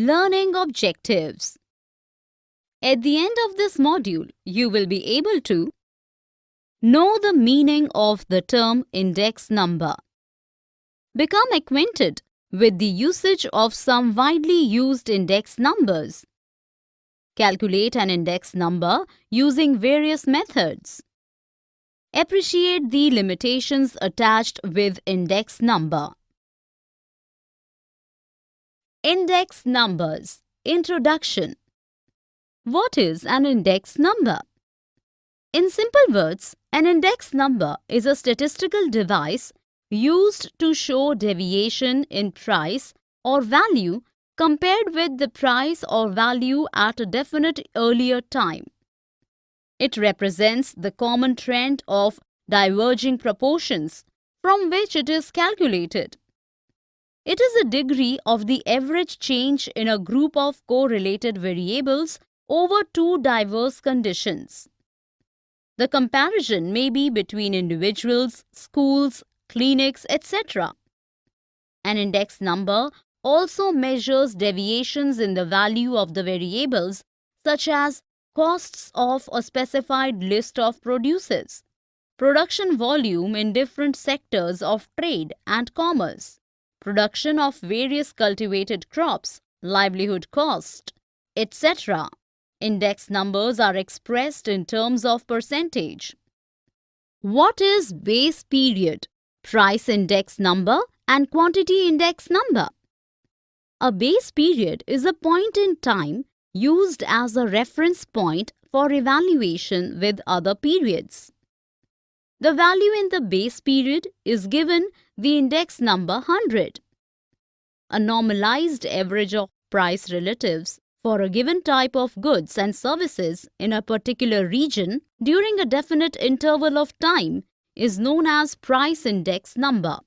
Learning objectives. At the end of this module, you will be able to know the meaning of the term index number. Become acquainted with the usage of some widely used index numbers. Calculate an index number using various methods. Appreciate the limitations attached with index number. Index numbers. Introduction. What is an index number? In simple words, an index number is a statistical device used to show deviation in price or value compared with the price or value at a definite earlier time. It represents the common trend of diverging proportions from which it is calculated. It is a degree of the average change in a group of correlated variables over two diverse conditions. The comparison may be between individuals, schools, clinics, etc. An index number also measures deviations in the value of the variables such as costs of a specified list of produces, production volume in different sectors of trade and commerce, production of various cultivated crops, livelihood cost, etc. Index numbers are expressed in terms of percentage. What is base period, price index number, and quantity index number? A base period is a point in time used as a reference point for evaluation with other periods. The value in the base period is given the index number 100. A normalized average of price relatives for a given type of goods and services in a particular region during a definite interval of time is known as price index number.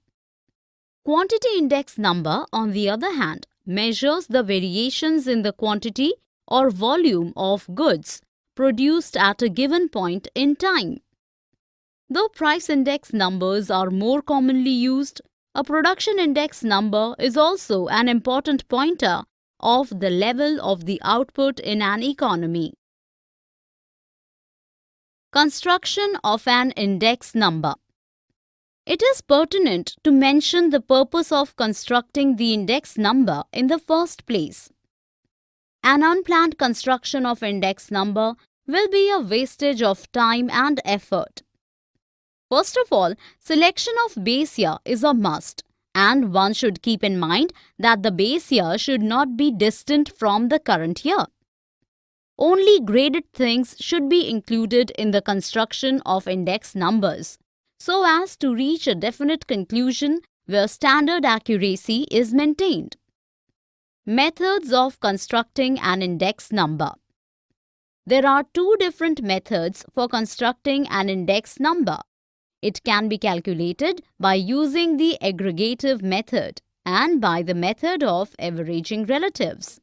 Quantity index number, on the other hand, measures the variations in the quantity or volume of goods produced at a given point in time. Though price index numbers are more commonly used, a production index number is also an important pointer of the level of the output in an economy. Construction of an index number. It is pertinent to mention the purpose of constructing the index number in the first place. An unplanned construction of index number will be a wastage of time and effort. First of all, selection of base year is a must, and one should keep in mind that the base year should not be distant from the current year. Only graded things should be included in the construction of index numbers, so as to reach a definite conclusion where standard accuracy is maintained. Methods of constructing an index number. There are two different methods for constructing an index number. It can be calculated by using the aggregative method and by the method of averaging relatives.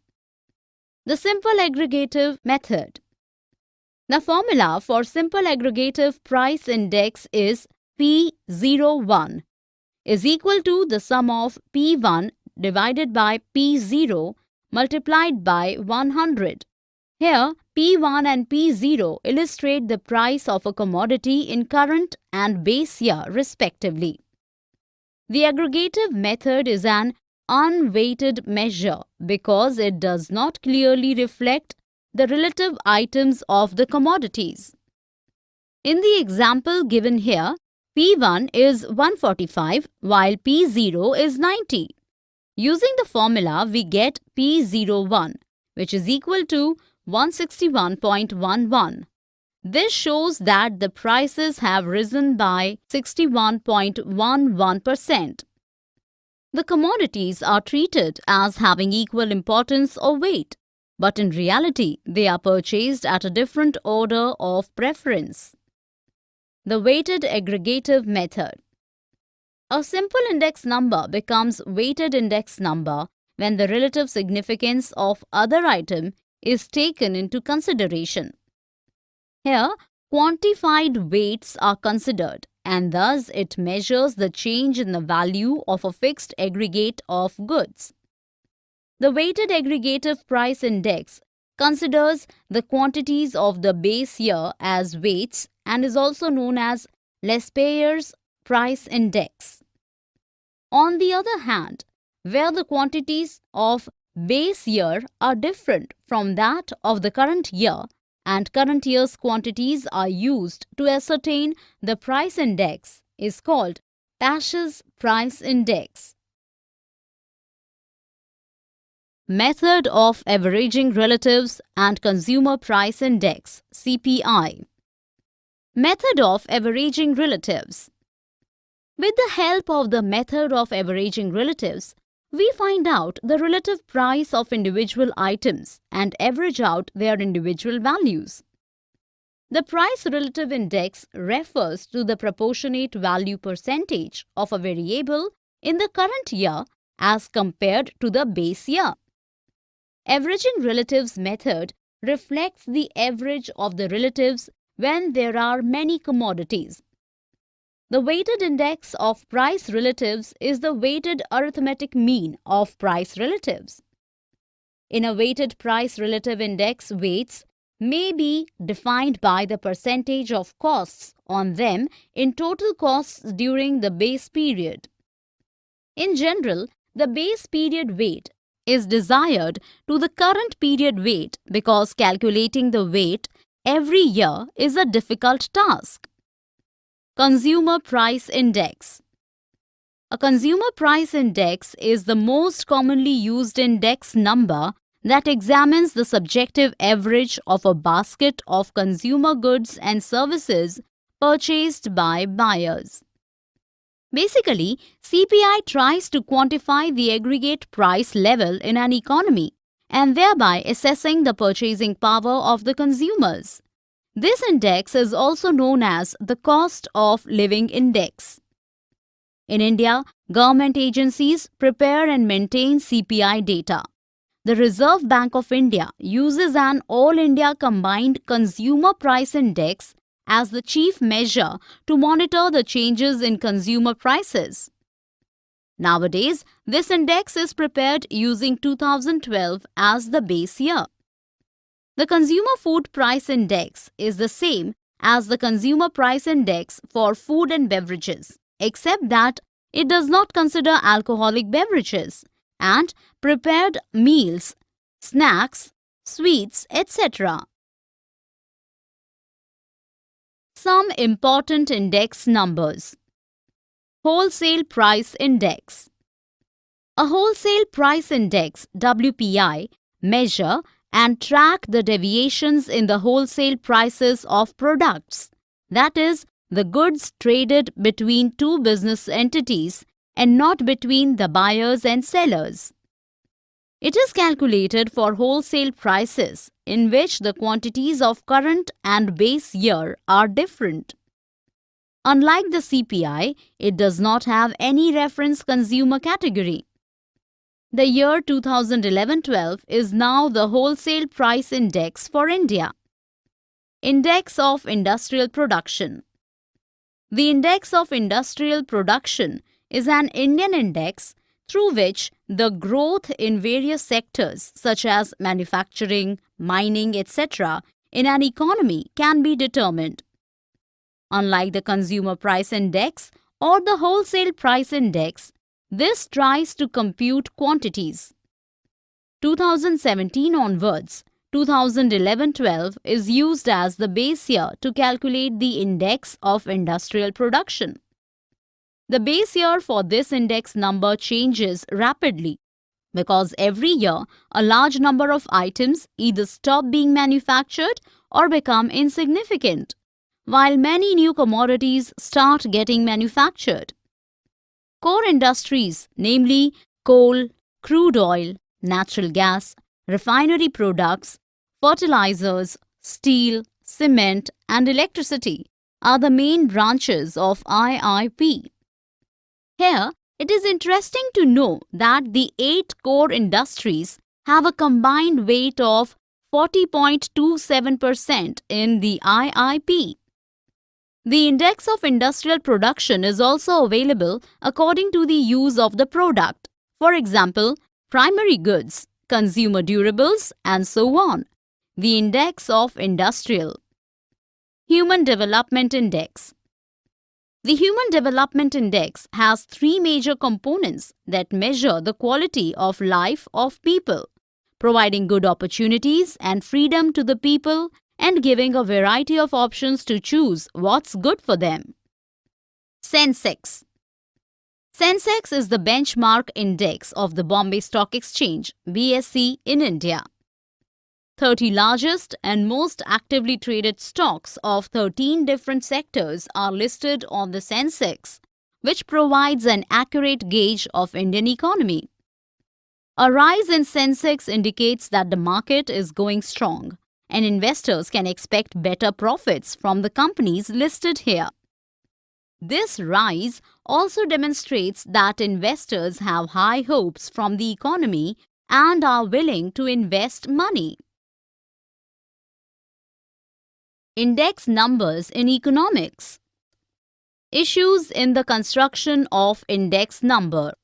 The simple aggregative method. The formula for simple aggregative price index is P01 is equal to the sum of P1 divided by P0 multiplied by 100. Here, P1 and P0 illustrate the price of a commodity in current and base year respectively. The aggregative method is an unweighted measure because it does not clearly reflect the relative items of the commodities. In the example given here, P1 is 145 while P0 is 90. Using the formula, we get P01, which is equal to 161.11. This shows that the prices have risen by 61.11%. The commodities are treated as having equal importance or weight, but in reality, they are purchased at a different order of preference. The weighted aggregative method. A simple index number becomes weighted index number when the relative significance of other item is taken into consideration. Here, quantified weights are considered, and thus it measures the change in the value of a fixed aggregate of goods. The weighted aggregative price index considers the quantities of the base year as weights and is also known as Lespayer's price index. On the other hand, where the quantities of base year are different from that of the current year and current year's quantities are used to ascertain the price index is called Pash's price index. Method of averaging relatives and consumer price index CPI. Method of averaging relatives. With the help of the method of averaging relatives, we find out the relative price of individual items and average out their individual values. The price relative index refers to the proportionate value percentage of a variable in the current year as compared to the base year. Averaging relatives method reflects the average of the relatives when there are many commodities. The weighted index of price relatives is the weighted arithmetic mean of price relatives. In a weighted price relative index, weights may be defined by the percentage of costs on them in total costs during the base period. In general, the base period weight is desired to the current period weight because calculating the weight every year is a difficult task. Consumer Price Index. A consumer price index is the most commonly used index number that examines the subjective average of a basket of consumer goods and services purchased by buyers. Basically, CPI tries to quantify the aggregate price level in an economy and thereby assessing the purchasing power of the consumers. This index is also known as the Cost of Living Index. In India, government agencies prepare and maintain CPI data. The Reserve Bank of India uses an All India Combined Consumer Price Index as the chief measure to monitor the changes in consumer prices. Nowadays, this index is prepared using 2012 as the base year. The Consumer Food Price Index is the same as the Consumer Price Index for food and beverages, except that it does not consider alcoholic beverages and prepared meals, snacks, sweets, etc. Some important index numbers. Wholesale Price Index. A wholesale price index (WPI) measure and track the deviations in the wholesale prices of products, that is, the goods traded between two business entities and not between the buyers and sellers. It is calculated for wholesale prices in which the quantities of current and base year are different. Unlike the CPI, it does not have any reference consumer category. The year 2011-12 is now the wholesale price index for India. Index of Industrial Production. The Index of Industrial Production is an Indian index through which the growth in various sectors such as manufacturing, mining, etc. in an economy can be determined. Unlike the Consumer Price Index or the Wholesale Price Index, this tries to compute quantities. 2017 onwards, 2011-12 is used as the base year to calculate the Index of Industrial Production. The base year for this index number changes rapidly because every year a large number of items either stop being manufactured or become insignificant, while many new commodities start getting manufactured. Core industries, namely coal, crude oil, natural gas, refinery products, fertilizers, steel, cement, and electricity, are the main branches of IIP. Here, it is interesting to know that the 8 core industries have a combined weight of 40.27% in the IIP. The Index of Industrial Production is also available according to the use of the product. For example, primary goods, consumer durables, and so on. The Index of Industrial. Human Development Index. The Human Development Index has three major components that measure the quality of life of people, providing good opportunities and freedom to the people and giving a variety of options to choose what's good for them. Sensex. Sensex is the benchmark index of the Bombay Stock Exchange, BSE, in India. 30 largest and most actively traded stocks of 13 different sectors are listed on the Sensex, which provides an accurate gauge of Indian economy. A rise in Sensex indicates that the market is going strong, and investors can expect better profits from the companies listed here. This rise also demonstrates that investors have high hopes from the economy and are willing to invest money. Index numbers in economics. Issues in the construction of index number.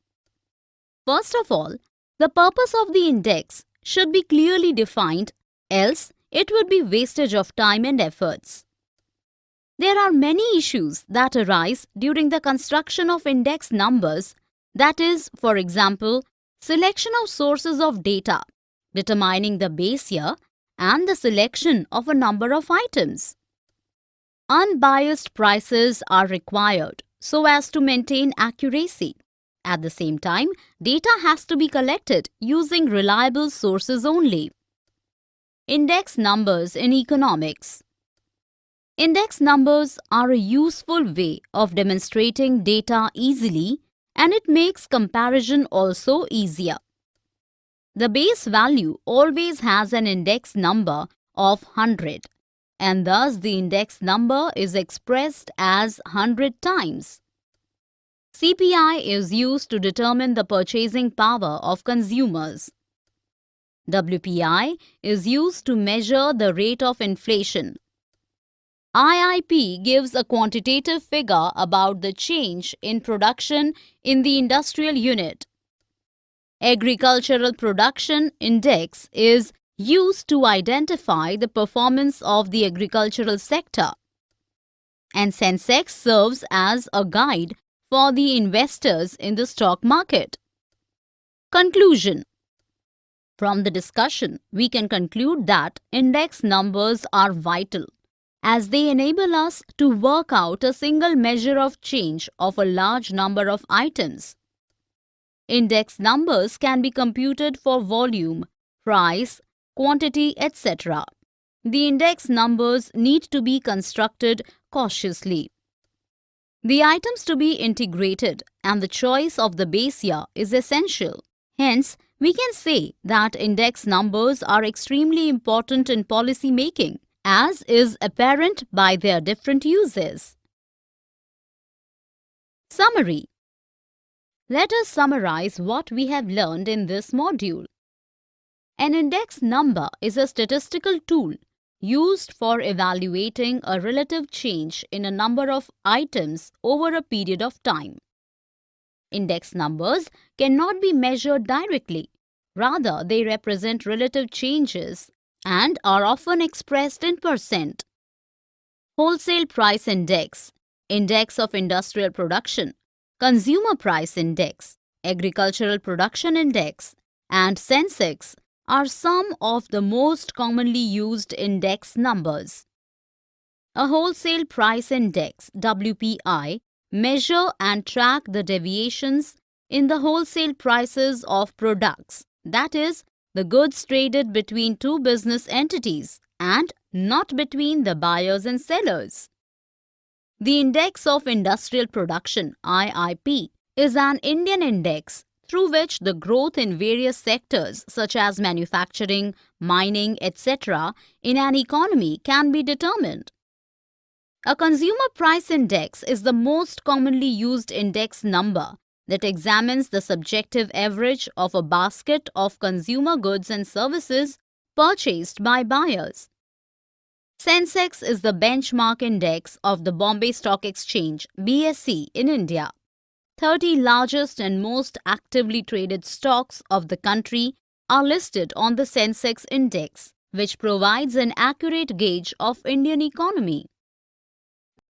First of all, the purpose of the index should be clearly defined, else it would be wastage of time and efforts. There are many issues that arise during the construction of index numbers, that is, for example, selection of sources of data, determining the base year, and the selection of a number of items. Unbiased prices are required so as to maintain accuracy. At the same time, data has to be collected using reliable sources only. Index numbers in economics. Index numbers are a useful way of demonstrating data easily, and it makes comparison also easier. The base value always has an index number of 100, and thus the index number is expressed as 100 times. CPI is used to determine the purchasing power of consumers. WPI is used to measure the rate of inflation. IIP gives a quantitative figure about the change in production in the industrial unit. Agricultural Production Index is used to identify the performance of the agricultural sector. And Sensex serves as a guide for the investors in the stock market. Conclusion. From the discussion, we can conclude that index numbers are vital, as they enable us to work out a single measure of change of a large number of items. Index numbers can be computed for volume, price, quantity, etc. The index numbers need to be constructed cautiously. The items to be integrated and the choice of the base year is essential. Hence, we can say that index numbers are extremely important in policy making, as is apparent by their different uses. Summary. Let us summarize what we have learned in this module. An index number is a statistical tool used for evaluating a relative change in a number of items over a period of time. Index numbers cannot be measured directly. Rather, they represent relative changes and are often expressed in percent. Wholesale Price Index, Index of Industrial Production, Consumer Price Index, Agricultural Production Index, and Sensex are some of the most commonly used index numbers. A Wholesale Price Index, WPI, measure and track the deviations in the wholesale prices of products, that is, the goods traded between two business entities and not between the buyers and sellers. The Index of Industrial Production, IIP, is an Indian index through which the growth in various sectors such as manufacturing, mining, etc. in an economy can be determined. A Consumer Price Index is the most commonly used index number that examines the subjective average of a basket of consumer goods and services purchased by buyers. Sensex is the benchmark index of the Bombay Stock Exchange, BSE, in India. 30 largest and most actively traded stocks of the country are listed on the Sensex Index, which provides an accurate gauge of Indian economy.